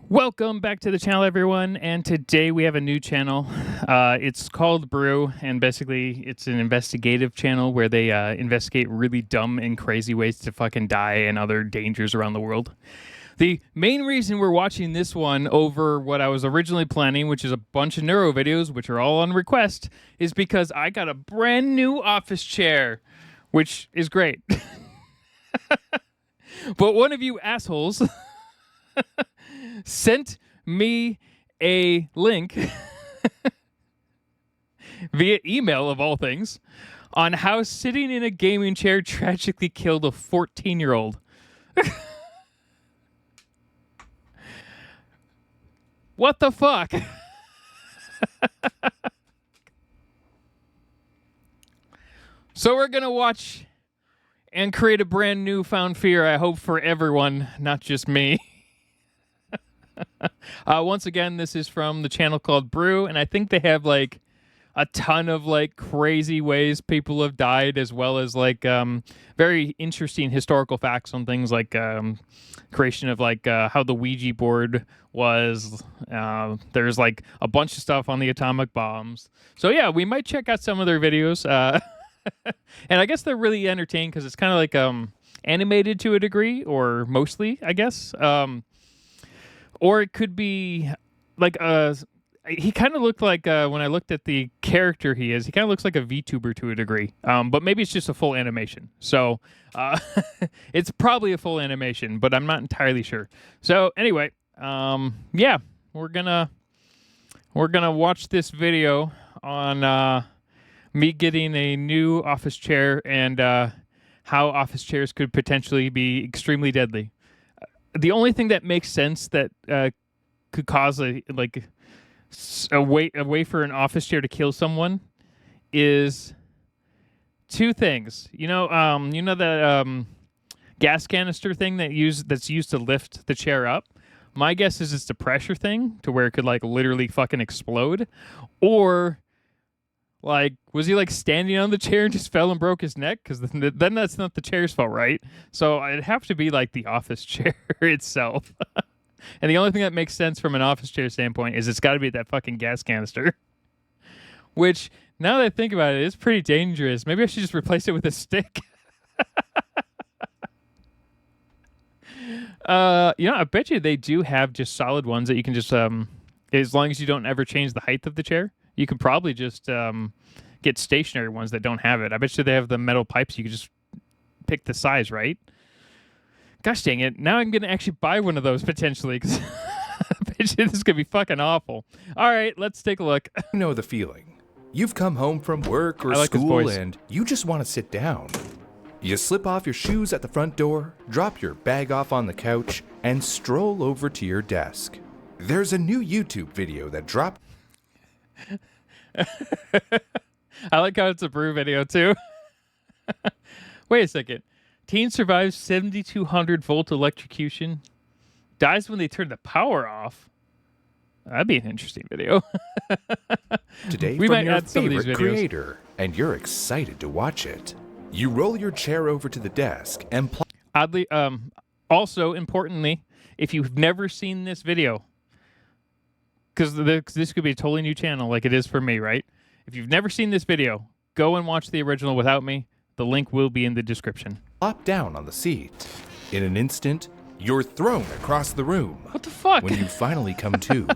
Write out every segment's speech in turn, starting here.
Welcome back to the channel, everyone, and today we have a new channel. It's called Brew, and basically it's an investigative channel where they investigate really dumb and crazy ways to fucking die and other dangers around the world. The main reason we're watching this one over what I was originally planning, which is a bunch of neuro videos, which are all on request, is because I got a brand new office chair, which is great. But one of you assholes sent me a link via email, of all things, on how sitting in a gaming chair tragically killed a 14-year-old. What the fuck? So we're going to watch and create a brand new found fear, I hope, for everyone, not just me. Once again, this is from the channel called Brew, and I think they have like a ton of like crazy ways people have died, as well as like very interesting historical facts on things like creation of like how the Ouija board was. There's like a bunch of stuff on the atomic bombs. So yeah, we might check out some of their videos. And I guess they're really entertaining because it's kind of like animated to a degree, or mostly, I guess. Or it could be like he kind of looked like, when I looked at the character he is, he kind of looks like a VTuber to a degree. But maybe it's just a full animation. So it's probably a full animation, but I'm not entirely sure. So anyway, yeah, we're gonna watch this video on me getting a new office chair and how office chairs could potentially be extremely deadly. The only thing that makes sense that could cause a way for an office chair to kill someone is two things. You know that gas canister thing that's used to lift the chair up. My guess is it's a pressure thing to where it could like literally fucking explode, or like, was he like standing on the chair and just fell and broke his neck? Because then that's not the chair's fault, right? So it'd have to be like the office chair itself. And the only thing that makes sense from an office chair standpoint is it's got to be that fucking gas canister. Which, now that I think about it, is pretty dangerous. Maybe I should just replace it with a stick. I bet you they do have just solid ones that you can just, as long as you don't ever change the height of the chair, you could probably just get stationary ones that don't have it. I bet you they have the metal pipes. You could just pick the size, right? Gosh dang it. Now I'm going to actually buy one of those potentially, because I bet you this is going to be fucking awful. All right, let's take a look. You know the feeling. You've come home from work or school and you just want to sit down. You slip off your shoes at the front door, drop your bag off on the couch, and stroll over to your desk. There's a new YouTube video that dropped. I like how it's a Brew video too. Wait a second. Teen survives 7,200 volt electrocution. Dies when they turn the power off. That'd be an interesting video. Today we from might your add some of these favorite videos. creator, and you're excited to watch it. You roll your chair over to the desk and Oddly, also importantly, if you've never seen this video, because this could be a totally new channel like it is for me, right? If you've never seen this video, go and watch the original without me. The link will be in the description. plop down on the seat. In an instant, you're thrown across the room. What the fuck? When you finally come to,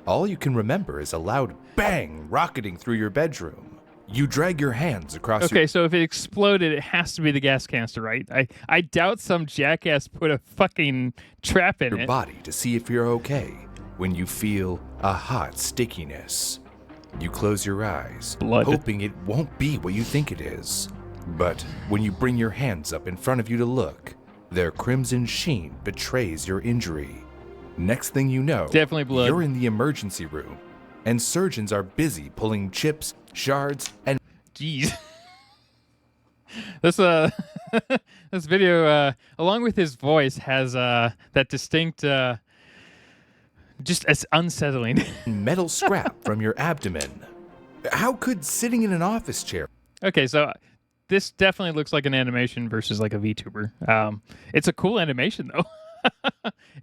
all you can remember is a loud bang rocketing through your bedroom. You drag your hands across Okay, so if it exploded, it has to be the gas canister, right? I doubt some jackass put a fucking trap in your it. body to see if you're okay. When you feel a hot stickiness, you close your eyes, Blood. hoping it won't be what you think it is. But when you bring your hands up in front of you to look, their crimson sheen betrays your injury. Next thing you know, Definitely blood. You're in the emergency room, and surgeons are busy pulling chips, shards, and... Jeez. This this video, along with his voice, has that distinct, just as unsettling. metal scrap from your abdomen. How could sitting in an office chair... Okay, so this definitely looks like an animation versus like a VTuber. It's a cool animation though.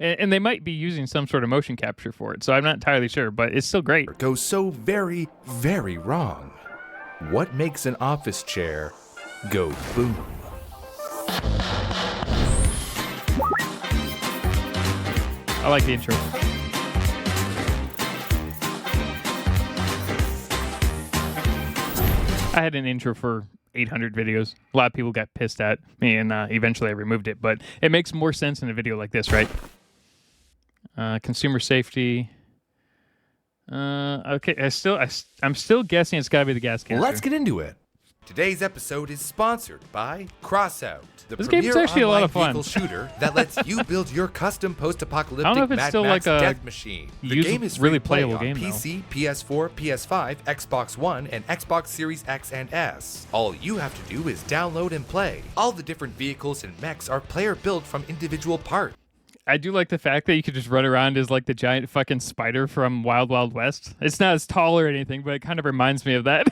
And they might be using some sort of motion capture for it, so I'm not entirely sure, but it's still great. Goes so very, very wrong. What makes an office chair go boom? I like the intro. I had an intro for 800 videos. A lot of people got pissed at me, and eventually I removed it. But it makes more sense in a video like this, right? Consumer safety. Okay, I'm still guessing it's got to be the gas canister. Let's get into it. Today's episode is sponsored by Crossout, the this game is premier actually a lot of fun. vehicle shooter that lets you build your custom post-apocalyptic I don't know if it's Mad still Max like a death machine. The game is really free to play playable on game, PC, PS4, PS5, Xbox One, and Xbox Series X and S. All you have to do is download and play. All the different vehicles and mechs are player-built from individual parts. I do like the fact that you could just run around as like the giant fucking spider from Wild Wild West. It's not as tall or anything, but it kind of reminds me of that.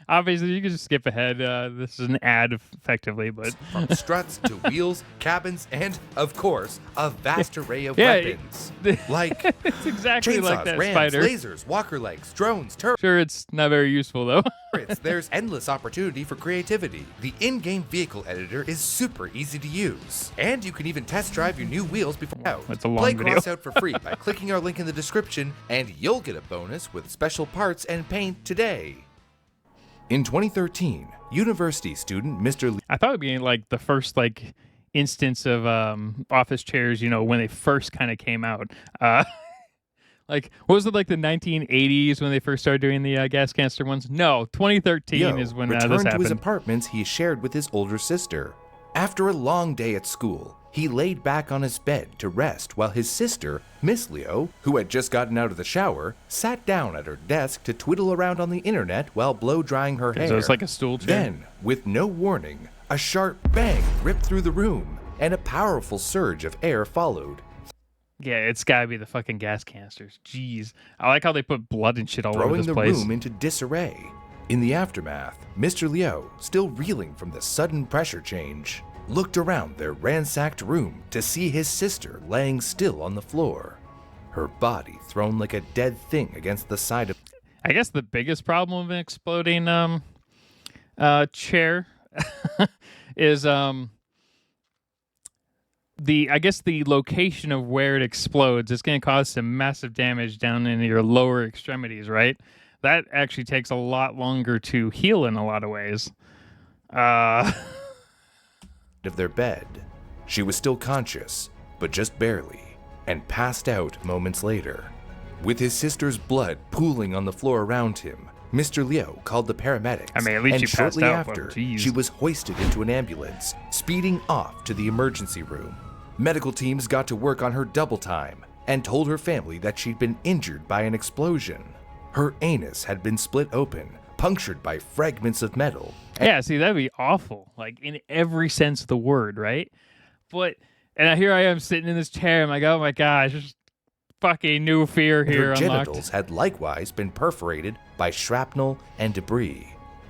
Obviously, you can just skip ahead. This is an ad, effectively, but From struts to wheels, cabins, and, of course, a vast array of weapons. Like it's exactly chainsaws, like that rams, spider. lasers, walker legs, drones, turrets. Sure, it's not very useful, though. There's endless opportunity for creativity. The in-game vehicle editor is super easy to use. And you can even test drive your new wheels before out. That's a long Play video. Crossout for free by clicking our link in the description, and you'll get a bonus with special parts and paint today. In 2013, university student Mr. Lee I thought it'd be like the first like instance of office chairs, you know, when they first kind of came out. Like, what was it, like the 1980s when they first started doing the gas canister ones? No, 2013 is when this returned to his happened. apartments he shared with his older sister. After a long day at school, he laid back on his bed to rest while his sister, Miss Leo, who had just gotten out of the shower, sat down at her desk to twiddle around on the internet while blow-drying her hair. So it's like a stool chair? Then, with no warning, a sharp bang ripped through the room, and a powerful surge of air followed. Yeah, it's gotta be the fucking gas canisters. Jeez. I like how they put blood and shit all over Throwing this the place. room into disarray. In the aftermath, Mr. Leo, still reeling from the sudden pressure change, looked around their ransacked room to see his sister laying still on the floor, her body thrown like a dead thing against the side of... I guess the biggest problem of an exploding chair is the location of where it explodes. It's going to cause some massive damage down in your lower extremities, right? That actually takes a lot longer to heal in a lot of ways. of their bed. She was still conscious, but just barely, and passed out moments later. With his sister's blood pooling on the floor around him, Mr. Leo called the paramedics. I mean, at least and she passed shortly out, after, but geez. she was hoisted into an ambulance, speeding off to the emergency room. Medical teams got to work on her double time and told her family that she'd been injured by an explosion. Her anus had been split open, punctured by fragments of metal. Yeah, see, that'd be awful, like in every sense of the word, right? But, and here I am sitting in this chair, I'm like, oh my gosh, there's fucking new fear here Her unlocked. genitals had likewise been perforated by shrapnel and debris.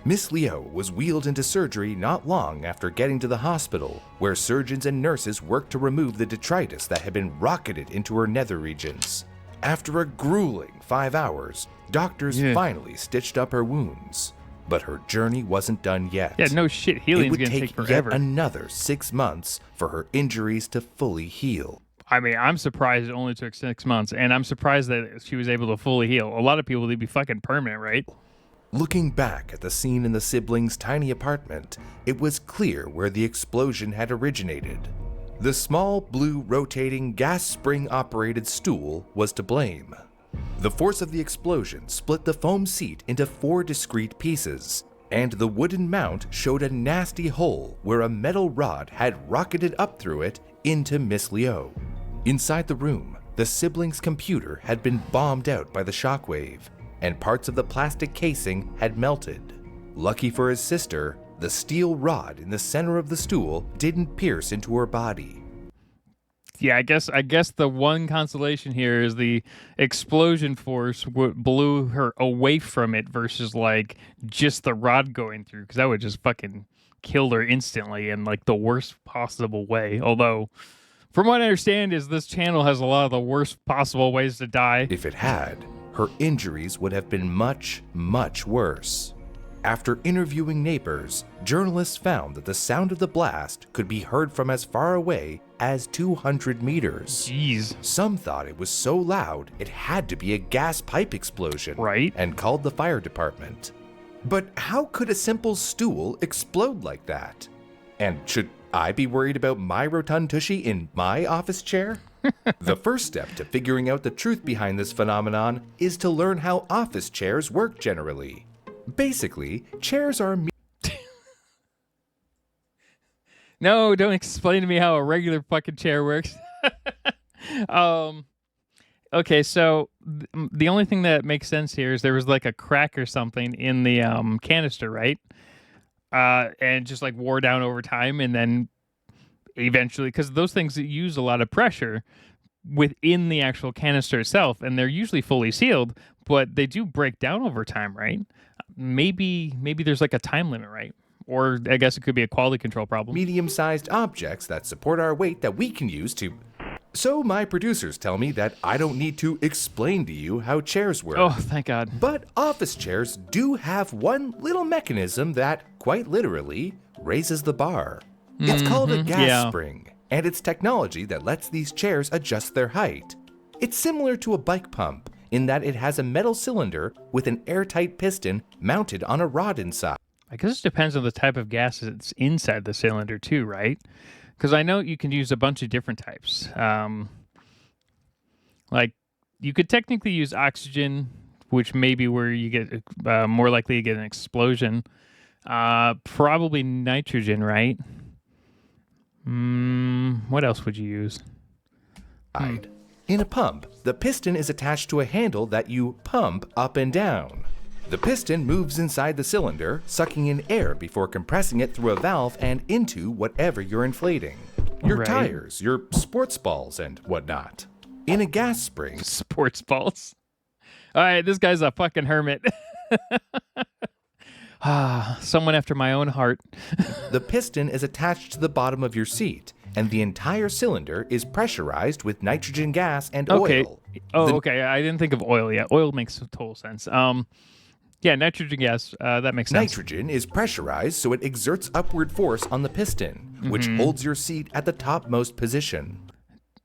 Miss Leo was wheeled into surgery not long after getting to the hospital, where surgeons and nurses worked to remove the detritus that had been rocketed into her nether regions. After a grueling 5 hours, doctors finally stitched up her wounds. But her journey wasn't done yet. Yeah, no shit, It healing's would gonna take take forever. yet another 6 months for her injuries to fully heal. I mean, I'm surprised it only took 6 months, and I'm surprised that she was able to fully heal. A lot of people, they'd be fucking permanent, right? Looking back at the scene in the siblings' tiny apartment, it was clear where the explosion had originated. The small, blue, rotating, gas spring-operated stool was to blame. The force of the explosion split the foam seat into 4 discrete pieces, and the wooden mount showed a nasty hole where a metal rod had rocketed up through it into Miss Leo. Inside the room, the siblings' computer had been bombed out by the shockwave, and parts of the plastic casing had melted. Lucky for his sister, the steel rod in the center of the stool didn't pierce into her body. Yeah, I guess the one consolation here is the explosion force blew her away from it versus like just the rod going through, because that would just fucking kill her instantly in like the worst possible way. Although From what I understand is this channel has a lot of the worst possible ways to die. If it had, her injuries would have been much, much worse. After interviewing neighbors, journalists found that the sound of the blast could be heard from as far away as 200 meters. Jeez. Some thought it was so loud it had to be a gas pipe explosion, right? And called the fire department. But how could a simple stool explode like that? And should I be worried about my rotund tushy in my office chair? The first step to figuring out the truth behind this phenomenon is to learn how office chairs work generally. Basically, chairs are... No, don't explain to me how a regular fucking chair works. Okay, so the only thing that makes sense here is there was like a crack or something in the canister, right? And just like wore down over time, and then eventually, because those things use a lot of pressure within the actual canister itself, and they're usually fully sealed, but they do break down over time, right? Maybe there's like a time limit, right? Or I guess it could be a quality control problem. Medium-sized objects that support our weight that we can use to... So my producers tell me that I don't need to explain to you how chairs work. Oh, thank God. But office chairs do have one little mechanism that, quite literally, raises the bar. It's called a gas spring, and it's technology that lets these chairs adjust their height. It's similar to a bike pump in that it has a metal cylinder with an airtight piston mounted on a rod inside. I guess it depends on the type of gas that's inside the cylinder too, right? Because I know you can use a bunch of different types. Like, you could technically use oxygen, which may be where you get more likely to get an explosion. Probably nitrogen, right? What else would you use? In a pump, the piston is attached to a handle that you pump up and down. The piston moves inside the cylinder, sucking in air before compressing it through a valve and into whatever you're inflating. Your tires, your sports balls, and whatnot. In a gas spring... Sports balls? Alright, this guy's a fucking hermit. Someone after my own heart. The piston is attached to the bottom of your seat, and the entire cylinder is pressurized with nitrogen gas and oil. Okay. I didn't think of oil yet. Oil makes total sense. Yeah, nitrogen gas, that makes sense. Nitrogen is pressurized so it exerts upward force on the piston, which holds your seat at the topmost position.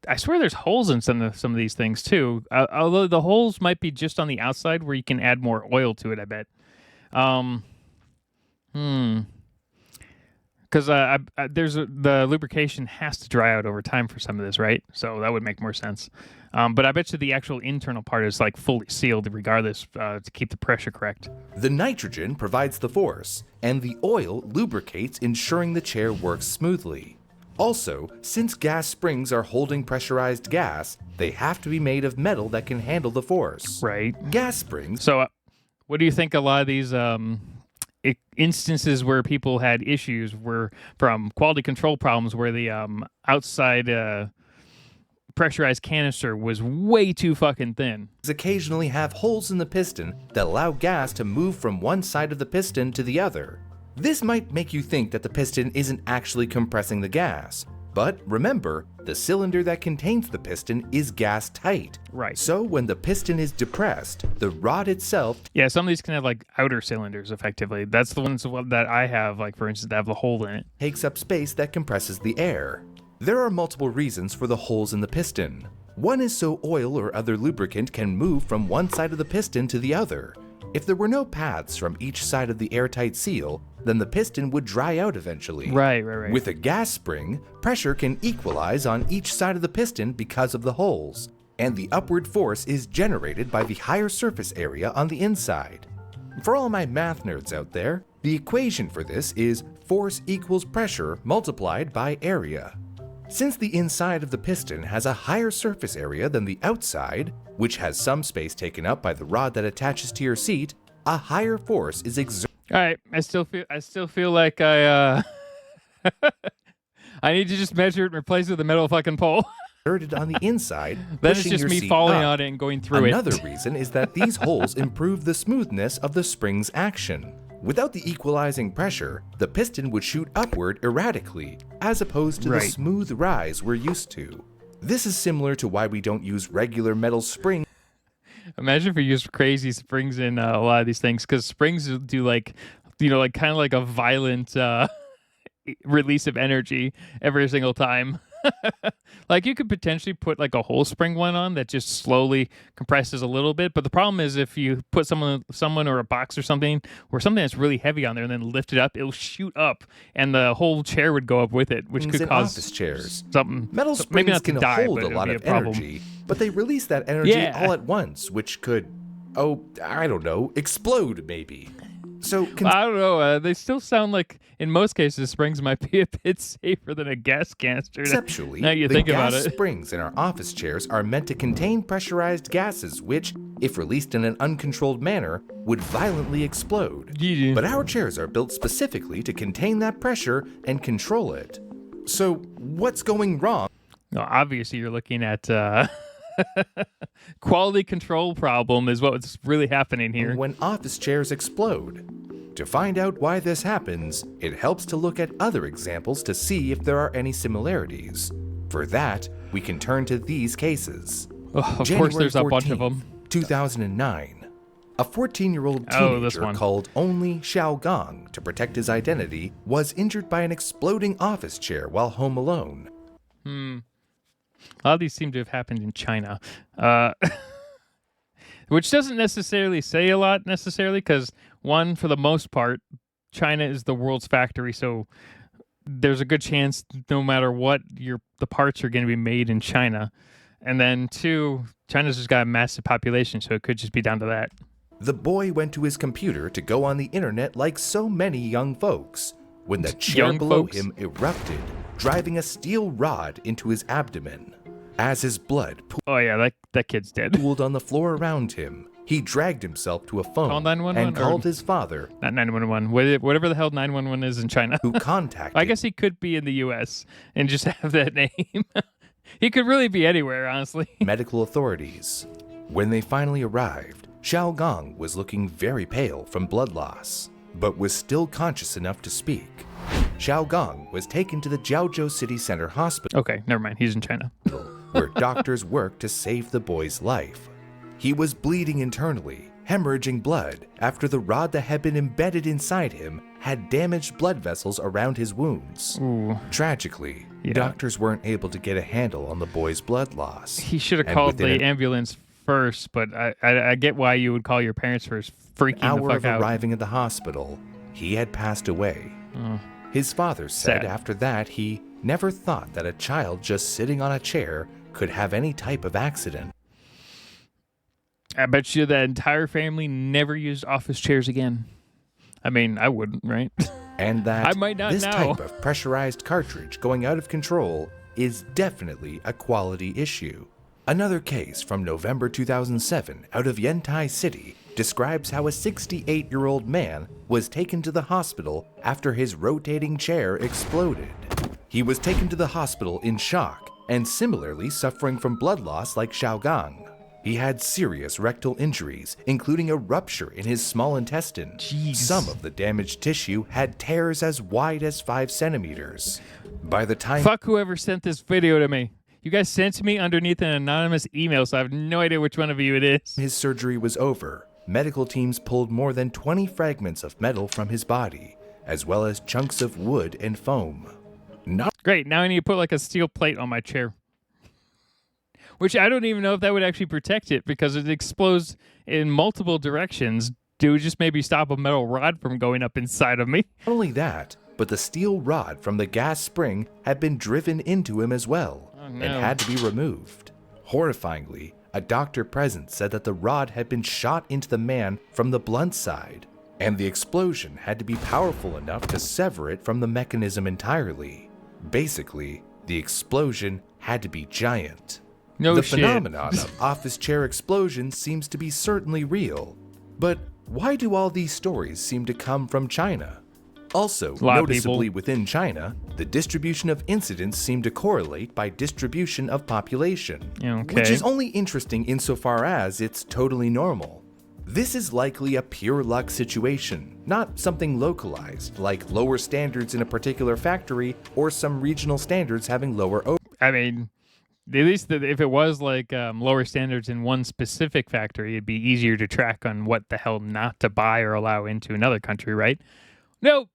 I swear there's holes in some of these things too, although the holes might be just on the outside where you can add more oil to it, I bet. Because the lubrication has to dry out over time for some of this, right? So that would make more sense. But I bet you the actual internal part is like fully sealed regardless to keep the pressure correct. The nitrogen provides the force, and the oil lubricates, ensuring the chair works smoothly. Also, since gas springs are holding pressurized gas, they have to be made of metal that can handle the force. Right. Gas springs... So what do you think a lot of these... instances where people had issues were from quality control problems where the outside pressurized canister was way too fucking thin. Occasionally have holes in the piston that allow gas to move from one side of the piston to the other. This might make you think that the piston isn't actually compressing the gas. But remember, the cylinder that contains the piston is gas tight. Right. So when the piston is depressed, the rod itself... Yeah, some of these can have like outer cylinders effectively. That's the ones that I have, like for instance, that have the hole in it. ...takes up space that compresses the air. There are multiple reasons for the holes in the piston. One is so oil or other lubricant can move from one side of the piston to the other. If there were no paths from each side of the airtight seal, then the piston would dry out eventually. Right. With a gas spring, pressure can equalize on each side of the piston because of the holes, and the upward force is generated by the higher surface area on the inside. For all my math nerds out there, the equation for this is force equals pressure multiplied by area. Since the inside of the piston has a higher surface area than the outside, which has some space taken up by the rod that attaches to your seat, a higher force is exerted. All right, I still feel like I need to just measure it and replace it with a metal fucking pole. On the inside, that is just me falling on it and going through Another reason is that these holes improve the smoothness of the spring's action. Without the equalizing pressure, the piston would shoot upward erratically, as opposed to the smooth rise we're used to. This is similar to why we don't use regular metal springs. Imagine if we use crazy springs in a lot of these things, because springs do like, like kind of like a violent release of energy every single time. Like you could potentially put like a whole spring one on that just slowly compresses a little bit, but the problem is if you put someone or a box or something that's really heavy on there and then lift it up, it'll shoot up and the whole chair would go up with it, which could cause office chairs. Something. Metal springs maybe not can to die, hold a lot of energy, but they release that energy all at once, which could, I don't know, explode maybe. So I don't know. They still sound like, in most cases, springs might be a bit safer than a gas canister. Conceptually, now you the think gas about it. springs in our office chairs are meant to contain pressurized gases, which, if released in an uncontrolled manner, would violently explode. But our chairs are built specifically to contain that pressure and control it. So, what's going wrong? No, obviously, you're looking at quality control problem is what's really happening here. When office chairs explode. To find out why this happens, it helps to look at other examples to see if there are any similarities. For that, we can turn to these cases. Of course, there's a bunch of them. 2009. A 14-year-old teenager called only Xiao Gong to protect his identity was injured by an exploding office chair while home alone. A lot of these seem to have happened in China, which doesn't necessarily say a lot because, one, for the most part, China is the world's factory, so there's a good chance no matter what, the parts are going to be made in China. And then, two, China's just got a massive population, so it could just be down to that. The boy went to his computer to go on the internet like so many young folks, when the chair below him erupted, driving a steel rod into his abdomen. As his blood that kid's dead. Pooled on the floor around him, he dragged himself to a phone and called his father. Not 911. Whatever the hell 911 is in China. Who contacted. I guess he could be in the U.S. and just have that name. He could really be anywhere, honestly. Medical authorities. When they finally arrived, Xiao Gong was looking very pale from blood loss, but was still conscious enough to speak. Xiao Gong was taken to the Jiaozhou City Center Hospital. Okay, never mind. He's in China. Where doctors worked to save the boy's life. He was bleeding internally, hemorrhaging blood after the rod that had been embedded inside him had damaged blood vessels around his wounds. Ooh. Tragically, doctors weren't able to get a handle on the boy's blood loss. He should have called the ambulance first, but I get why you would call your parents first. Freaking the fuck out. An hour of arriving at the hospital, he had passed away. His father said after that he never thought that a child just sitting on a chair could have any type of accident. I bet you that entire family never used office chairs again. I mean, I wouldn't, right? And that I might not this now. type of pressurized cartridge going out of control is definitely a quality issue. Another case from November 2007 out of Yantai City describes how a 68-year-old man was taken to the hospital after his rotating chair exploded. He was taken to the hospital in shock and similarly suffering from blood loss like Xiao Gong. He had serious rectal injuries, including a rupture in his small intestine. Jeez. Some of the damaged tissue had tears as wide as 5 centimeters. By the time— Fuck whoever sent this video to me. You guys sent to me underneath an anonymous email, so I have no idea which one of you it is. His surgery was over. Medical teams pulled more than 20 fragments of metal from his body, as well as chunks of wood and foam. Great, now I need to put like a steel plate on my chair. Which I don't even know if that would actually protect it because it explodes in multiple directions. Do just maybe stop a metal rod from going up inside of me? Not only that, but the steel rod from the gas spring had been driven into him as well and had to be removed. Horrifyingly, a doctor present said that the rod had been shot into the man from the blunt side, and the explosion had to be powerful enough to sever it from the mechanism entirely. Basically, the explosion had to be giant. The phenomenon of office chair explosions seems to be certainly real. But why do all these stories seem to come from China? Also, noticeably within China, the distribution of incidents seem to correlate by distribution of population, which is only interesting insofar as it's totally normal. This is likely a pure luck situation, not something localized, like lower standards in a particular factory or some regional standards having lower I mean, at least if it was like lower standards in one specific factory, it'd be easier to track on what the hell not to buy or allow into another country, right? Nope.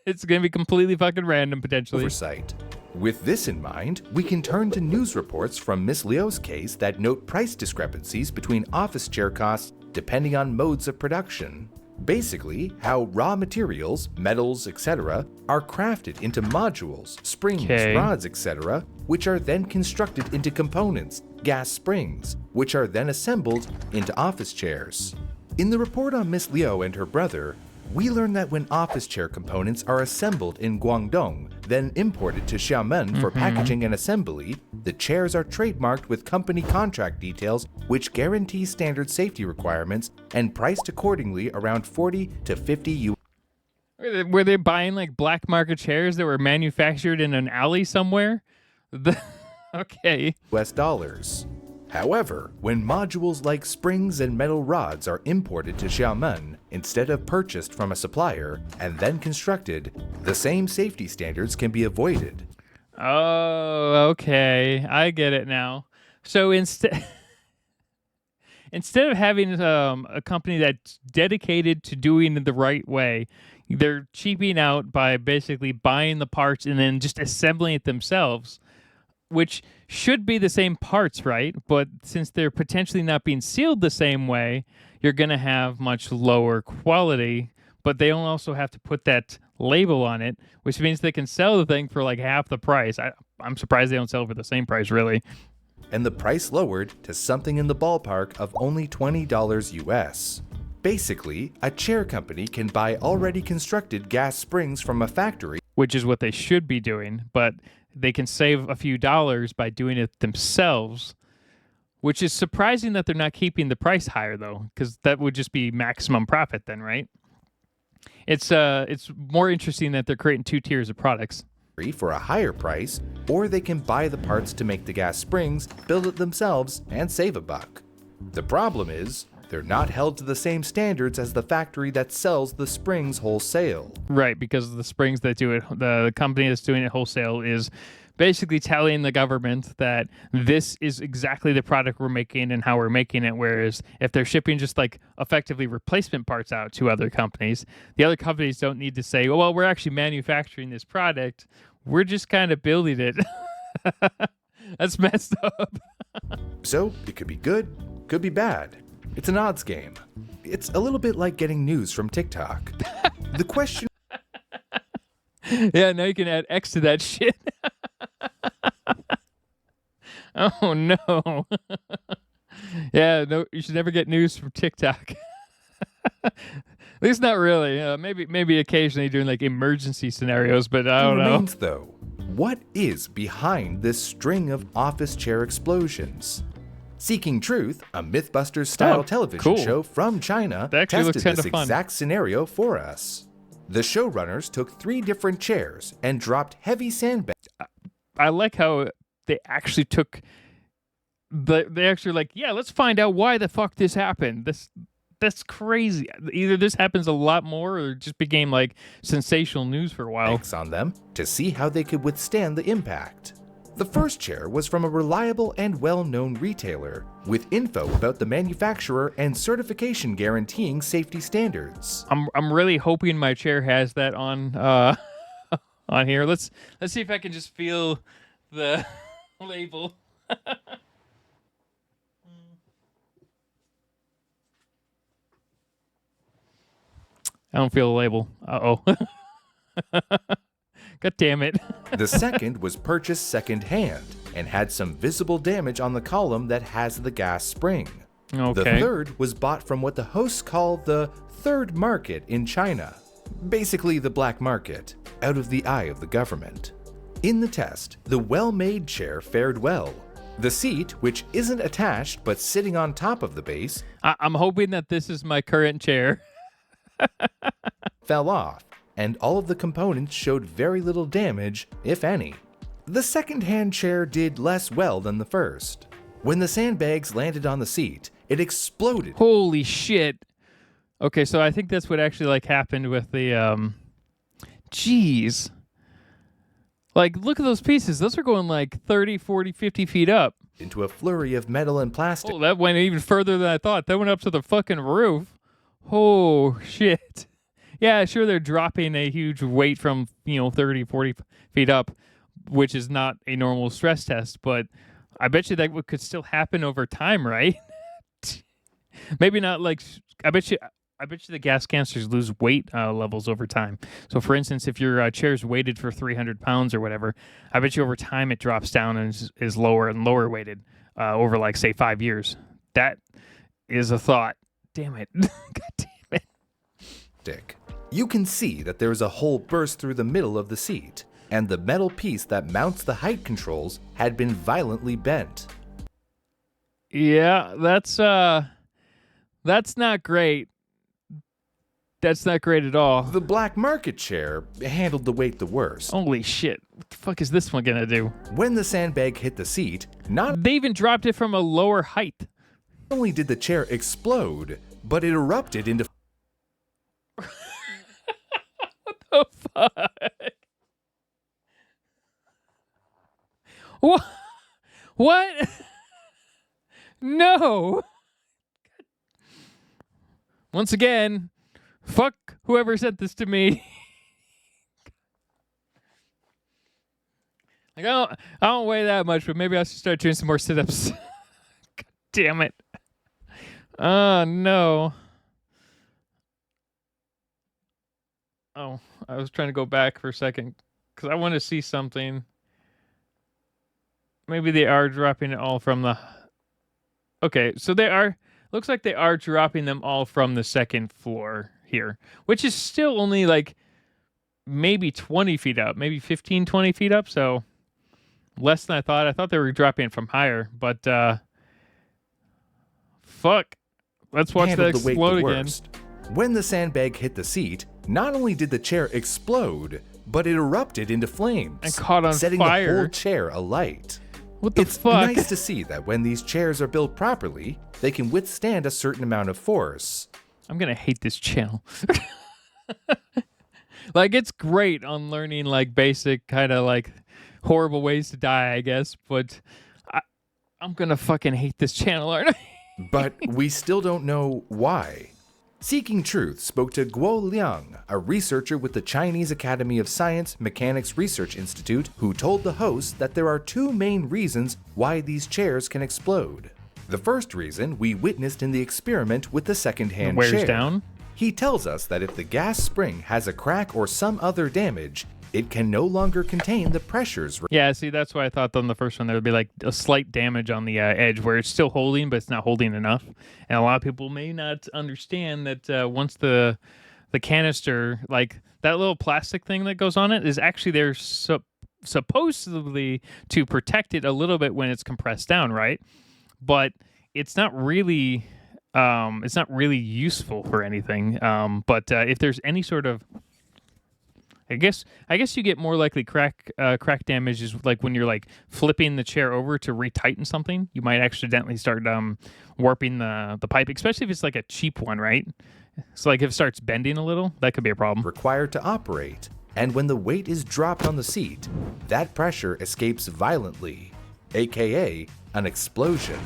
It's going to be completely fucking random, potentially. Oversight. With this in mind, we can turn to news reports from Miss Leo's case that note price discrepancies between office chair costs depending on modes of production. Basically, how raw materials, metals, etc., are crafted into modules, springs, rods, etc., which are then constructed into components, gas springs, which are then assembled into office chairs. In the report on Miss Leo and her brother, we learn that when office chair components are assembled in Guangdong, then imported to Xiamen for packaging and assembly, the chairs are trademarked with company contract details which guarantee standard safety requirements and priced accordingly around 40 to 50 US. Were they buying like black market chairs that were manufactured in an alley somewhere? Okay. US dollars. However, when modules like springs and metal rods are imported to Xiamen instead of purchased from a supplier and then constructed, the same safety standards can be avoided. Oh, okay. I get it now. So instead of having a company that's dedicated to doing it the right way, they're cheaping out by basically buying the parts and then just assembling it themselves, which should be the same parts, right? But since they're potentially not being sealed the same way, you're going to have much lower quality, but they don't also have to put that label on it, which means they can sell the thing for like half the price. I'm surprised they don't sell it for the same price, really. And the price lowered to something in the ballpark of only $20 US. Basically, a chair company can buy already constructed gas springs from a factory, which is what they should be doing, but they can save a few dollars by doing it themselves, which is surprising that they're not keeping the price higher, though, because that would just be maximum profit then, right? It's more interesting that they're creating two tiers of products. For a higher price, or they can buy the parts to make the gas springs, build it themselves, and save a buck. The problem is, they're not held to the same standards as the factory that sells the springs wholesale. Right, because the springs that do it, the company that's doing it wholesale is basically telling the government that this is exactly the product we're making and how we're making it, whereas if they're shipping just like effectively replacement parts out to other companies, the other companies don't need to say, oh, well, we're actually manufacturing this product. We're just kind of building it. That's messed up. So it could be good, could be bad. It's an odds game. It's a little bit like getting news from TikTok. The question... Yeah, now you can add X to that shit. Oh, no. Yeah, no, you should never get news from TikTok. At least not really. Maybe occasionally during like emergency scenarios, but I don't know. Remains, though, what is behind this string of office chair explosions? Seeking Truth, a Mythbusters-style television show from China, tested this exact scenario for us. The showrunners took 3 different chairs and dropped heavy sandbags. I like how they actually took... They actually like, yeah, let's find out why the fuck this happened. That's crazy. Either this happens a lot more or it just became like sensational news for a while. On them to see how they could withstand the impact. The first chair was from a reliable and well-known retailer, with info about the manufacturer and certification guaranteeing safety standards. I'm really hoping my chair has that on on here. Let's see if I can just feel the label. I don't feel the label. Uh-oh. God damn it. The second was purchased second-hand and had some visible damage on the column that has the gas spring. Okay. The third was bought from what the hosts call the third market in China, basically the black market, out of the eye of the government. In the test, the well-made chair fared well. The seat, which isn't attached but sitting on top of the base, I'm hoping that this is my current chair, fell off, and all of the components showed very little damage, if any. The second-hand chair did less well than the first. When the sandbags landed on the seat, it exploded. Holy shit. Okay, so I think that's what actually like happened with the jeez. Like, look at those pieces. Those are going like 30, 40, 50 feet up. Into a flurry of metal and plastic. Oh, that went even further than I thought. That went up to the fucking roof. Oh, shit. Yeah, sure, they're dropping a huge weight from, 30, 40 feet up, which is not a normal stress test, but I bet you that could still happen over time, right? Maybe not like, I bet you the gas canisters lose weight levels over time. So, for instance, if your chair's weighted for 300 pounds or whatever, I bet you over time it drops down and is lower and lower weighted over, like, say, 5 years. That is a thought. Damn it. God damn it. Dick. You can see that there is a hole burst through the middle of the seat, and the metal piece that mounts the height controls had been violently bent. Yeah, that's not great. That's not great at all. The black market chair handled the weight the worst. Holy shit. What the fuck is this one gonna do? When the sandbag hit the seat, They even dropped it from a lower height. not only did the chair explode, but it erupted into... What the fuck? What? What? No. Once again, fuck whoever sent this to me. Like, I don't weigh that much, but maybe I should start doing some more sit-ups. God damn it. Oh, no. Oh, I was trying to go back for a second because I want to see something. Maybe they are dropping it all from the... Okay, so they are... Looks like they are dropping them all from the second floor here, which is still only like maybe 20 feet up, maybe 15, 20 feet up, so less than I thought. I thought they were dropping it from higher, but fuck. Let's watch that explode again. When the sandbag hit the seat, not only did the chair explode, but it erupted into flames and caught on setting fire. The whole chair alight. What the fuck? It's nice to see that when these chairs are built properly, they can withstand a certain amount of force. I'm gonna hate this channel. Like, it's great on learning like basic kind of like horrible ways to die, I guess, but I'm gonna fucking hate this channel, aren't I? But we still don't know why. Seeking Truth spoke to Guo Liang, a researcher with the Chinese Academy of Science Mechanics Research Institute, who told the host that there are two main reasons why these chairs can explode. The first reason we witnessed in the experiment with the second-hand chair. Wears down? He tells us that if the gas spring has a crack or some other damage, it can no longer contain the pressures. Yeah, see, that's why I thought on the first one there would be like a slight damage on the edge where it's still holding, but it's not holding enough. And a lot of people may not understand that once the canister, like that little plastic thing that goes on it, is actually there supposedly to protect it a little bit when it's compressed down, right? But it's not really useful for anything. But if there's any sort of I guess you get more likely crack damage is like when you're like flipping the chair over to retighten something. You might accidentally start warping the pipe, especially if it's like a cheap one, right? So like if it starts bending a little, that could be a problem. Required to operate, and when the weight is dropped on the seat, that pressure escapes violently, aka an explosion.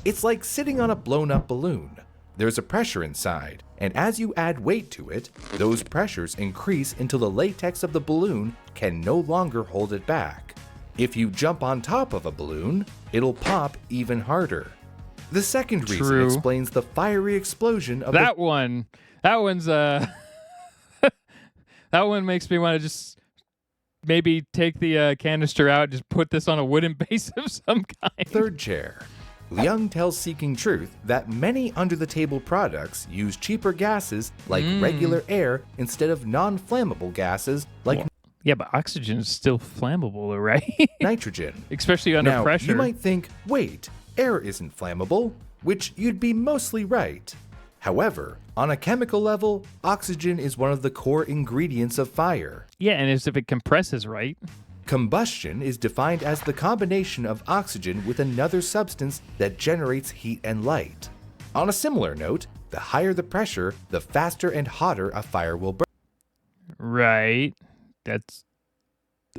It's like sitting on a blown up balloon. There's a pressure inside, and as you add weight to it, those pressures increase until the latex of the balloon can no longer hold it back. If you jump on top of a balloon, it'll pop even harder. The second reason explains the fiery explosion of that one. That one's that one makes me want to just maybe take the canister out, just put this on a wooden base of some kind. Third chair. Liang tells Seeking Truth that many under-the-table products use cheaper gases like regular air instead of non-flammable gases like... Yeah, but oxygen is still flammable, right? Nitrogen. Especially under pressure. You might think, wait, air isn't flammable, which you'd be mostly right. However, on a chemical level, oxygen is one of the core ingredients of fire. Yeah, and as if it compresses, right? Combustion is defined as the combination of oxygen with another substance that generates heat and light. On a similar note, the higher the pressure, the faster and hotter a fire will burn. Right. That's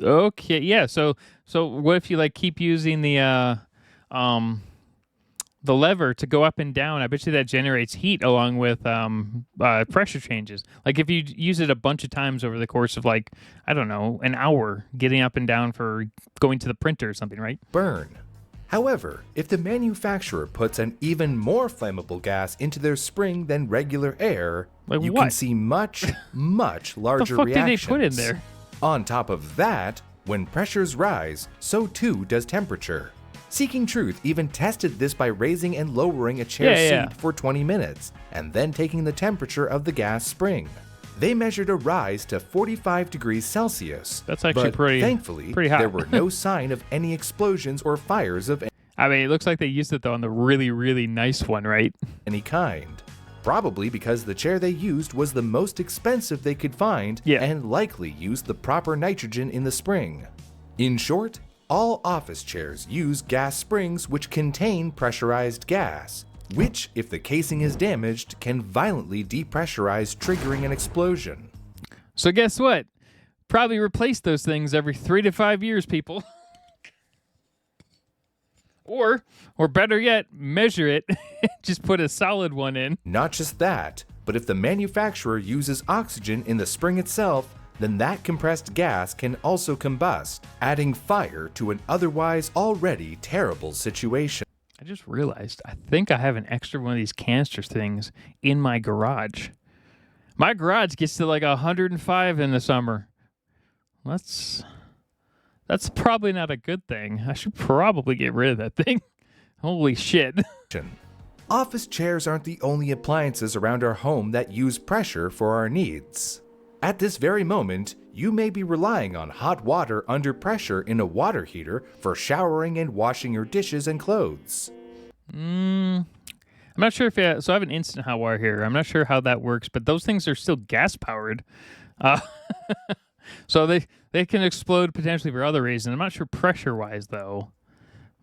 okay. Yeah. So what if you like keep using the lever to go up and down? I bet you that generates heat along with pressure changes. Like if you use it a bunch of times over the course of like, I don't know, an hour, getting up and down for going to the printer or something, right? Burn. However, if the manufacturer puts an even more flammable gas into their spring than regular air, like you what? can see much, much larger what the fuck reactions. did they put in there? On top of that, when pressures rise, so too does temperature. Seeking Truth even tested this by raising and lowering a chair seat for 20 minutes, and then taking the temperature of the gas spring. They measured a rise to 45 degrees Celsius. That's actually pretty thankfully, pretty hot. there were no sign of any explosions or fires of I mean, it looks like they used it though on the really, really nice one, right? any kind. Probably because the chair they used was the most expensive they could find and likely used the proper nitrogen in the spring. In short, all office chairs use gas springs which contain pressurized gas, which, if the casing is damaged, can violently depressurize, triggering an explosion. So guess what? Probably replace those things every 3 to 5 years, people. Or better yet, measure it. Just put a solid one in. Not just that, but if the manufacturer uses oxygen in the spring itself, then that compressed gas can also combust, adding fire to an otherwise already terrible situation. I just realized I think I have an extra one of these canister things in my garage. My garage gets to like 105 in the summer. That's probably not a good thing. I should probably get rid of that thing. Holy shit. Office chairs aren't the only appliances around our home that use pressure for our needs. At this very moment, you may be relying on hot water under pressure in a water heater for showering and washing your dishes and clothes. I'm not sure if so I have an instant hot water here. I'm not sure how that works, but those things are still gas powered. So they can explode potentially for other reasons. I'm not sure pressure wise though.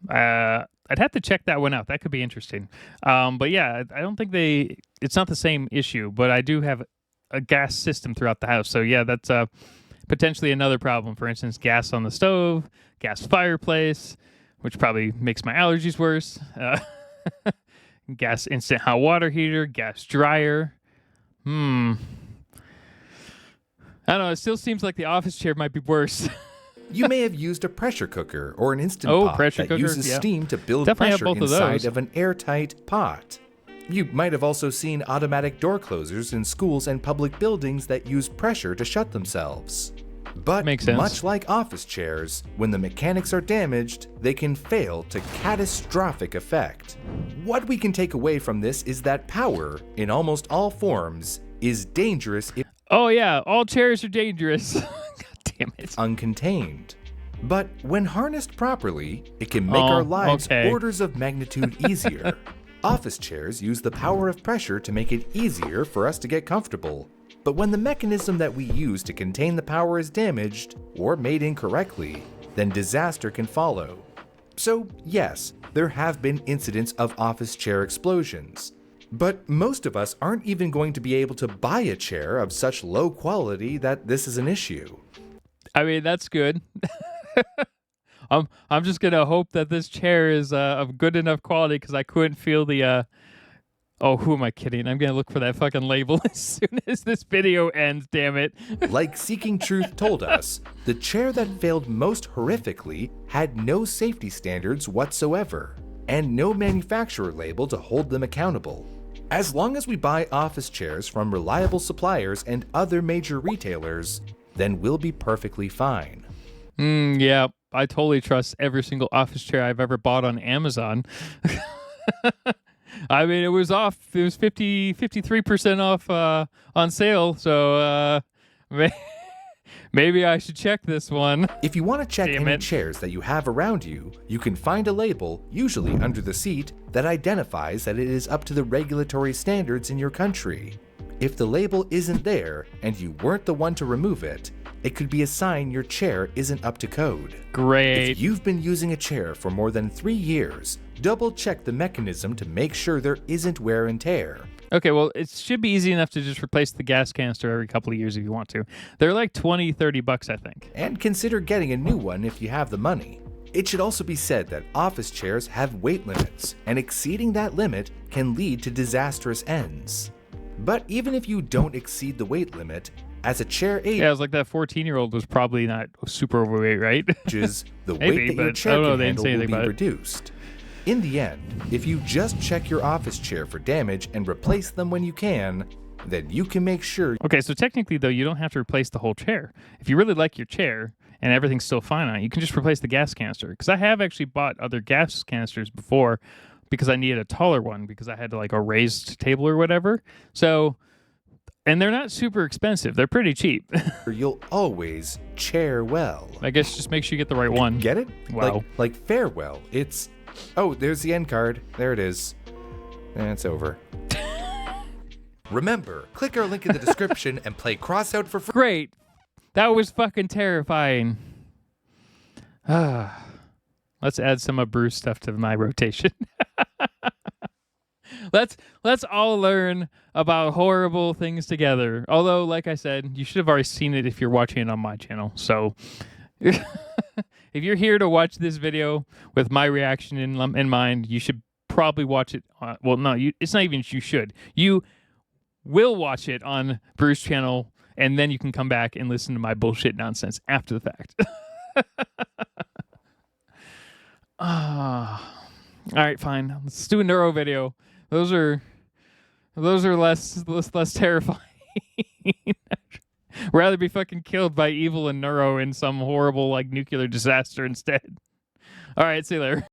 I'd have to check that one out. That could be interesting. But yeah, I don't think it's not the same issue, but I do have a gas system throughout the house. So yeah, that's potentially another problem. For instance, gas on the stove, gas fireplace, which probably makes my allergies worse. Gas instant hot water heater, gas dryer. I don't know. It still seems like the office chair might be worse. You may have used a pressure cooker or an instant pot that uses steam to build pressure inside of an airtight pot. You might have also seen automatic door closers in schools and public buildings that use pressure to shut themselves. But much like office chairs, when the mechanics are damaged, they can fail to catastrophic effect. What we can take away from this is that power, in almost all forms, is dangerous if oh yeah, all chairs are dangerous. God damn it. Uncontained. But when harnessed properly, it can make our lives orders of magnitude easier. Office chairs use the power of pressure to make it easier for us to get comfortable. But when the mechanism that we use to contain the power is damaged or made incorrectly, then disaster can follow. So yes, there have been incidents of office chair explosions. But most of us aren't even going to be able to buy a chair of such low quality that this is an issue. I mean, that's good. I'm just gonna hope that this chair is of good enough quality because I couldn't feel the. Oh, who am I kidding? I'm gonna look for that fucking label as soon as this video ends. Damn it! Like Seeking Truth told us, the chair that failed most horrifically had no safety standards whatsoever, and no manufacturer label to hold them accountable. As long as we buy office chairs from reliable suppliers and other major retailers, then we'll be perfectly fine. Yeah, I totally trust every single office chair I've ever bought on Amazon. I mean, it was off. It was 53% off on sale, so maybe I should check this one. If you want to check any chairs that you have around you, you can find a label, usually under the seat, that identifies that it is up to the regulatory standards in your country. If the label isn't there and you weren't the one to remove it, It could be a sign your chair isn't up to code. Great. If you've been using a chair for more than 3 years, double check the mechanism to make sure there isn't wear and tear. Okay, well, it should be easy enough to just replace the gas canister every couple of years if you want to. They're like $20-30, I think. And consider getting a new one if you have the money. It should also be said that office chairs have weight limits, and exceeding that limit can lead to disastrous ends. But even if you don't exceed the weight limit, as a chair ages, Yeah, it was like that 14-year-old was probably not super overweight, right? the Maybe, weight that your but chair I don't know, can they didn't handle say will anything be about it. reduced. In the end, if you just check your office chair for damage and replace them when you can, then you can make sure. Okay, so technically, though, you don't have to replace the whole chair. If you really like your chair and everything's still fine on it, you can just replace the gas canister. Because I have actually bought other gas canisters before because I needed a taller one because I had like a raised table or whatever. So, and they're not super expensive. They're pretty cheap. You'll always chair well. I guess just make sure you get the right one. Get it? Wow. Like farewell. It's... Oh, there's the end card. There it is. And it's over. Remember, click our link in the description and play Crossout for free. Great. That was fucking terrifying. Let's add some of Brew's stuff to my rotation. Let's all learn about horrible things together. Although, like I said, you should have already seen it if you're watching it on my channel. So, if you're here to watch this video with my reaction in mind, you should probably watch it. Well, no, it's not even you should. You will watch it on Brew's channel, and then you can come back and listen to my bullshit nonsense after the fact. All right, fine. Let's do a neuro video. Those are less terrifying. Rather be fucking killed by evil and neuro in some horrible like nuclear disaster instead. All right, see you later.